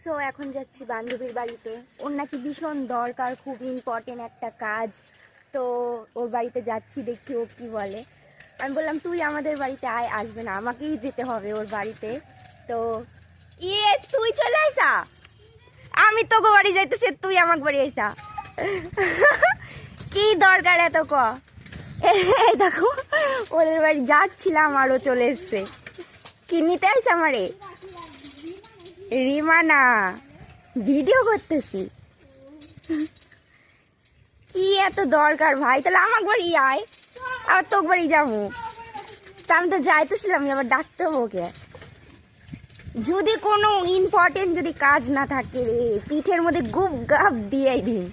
So এখন যাচ্ছি বান্ধবীর বাড়িতে। ওর নাকি ভীষণ দরকার, খুব ইম্পর্টেন্ট একটা কাজ। তো ওর বাড়িতে যাচ্ছি, দেখি ও কী বলে। আমি বললাম তুই আমাদের বাড়িতে আয়, আসবে না, আমাকেই যেতে হবে ওর বাড়িতে। তো তুই চলে আসা, আমি তোকে বাড়ি যাইতেছি, তুই আমাকে বাড়ি আসা। কি দরকার এত ক। দেখো ওদের বাড়ি যাচ্ছিলাম আর ও চলে এসছে। কি নিতে আসছে আমারে? রিমা না, ভিডিও করতেছি। কি এত দরকার ভাই? তাহলে আমার বাড়ি আয়, আবার তোর বাড়ি যাবো। তা আমি তো যাইতেছিলাম, আবার ডাকতে হবো ওকে। যদি কোনো ইম্পর্টেন্ট যদি কাজ না থাকে রে, পিঠের মধ্যে গুপ গাপ দিয়ে দিন।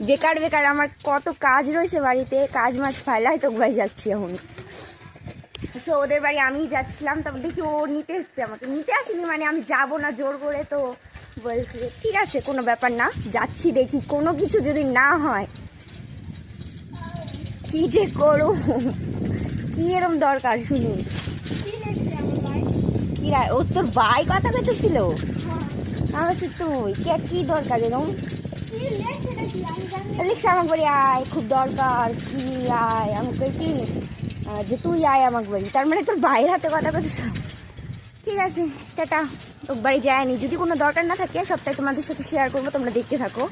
বেকার বেকার আমার কত কাজ রয়েছে বাড়িতে, কাজ মাস ফাইলাই তোর বাড়ি যাচ্ছি এখন। সো ওদের বাড়ি আমিই যাচ্ছিলাম, তারপর দেখি ও নিতে এসছে আমাকে। নিতে আসেনি মানে আমি যাবো না জোর করে, তো বলছি ঠিক আছে কোনো ব্যাপার না, যাচ্ছি, দেখি কোনো কিছু যদি না হয় কি যে করো। কি এরম দরকার শুনি? কি ও তোর ভাই কথা কইতেছিল? আমার তুই কি দরকার এরম লিখছে আমাকে বাড়ি আয়, খুব দরকার, কি আয় আমাকে, কি যে তুই আয় আমাকে বাড়ি, তার মানে তোর ভাইয়ের হাতে কথা কইতেছ। ঠিক আছে টাটা, তোর বাড়ি যায়নি। যদি কোনো দরকার না থাকে সবটাই তোমাদের সাথে শেয়ার করবো, তোমরা দেখতে থাকো।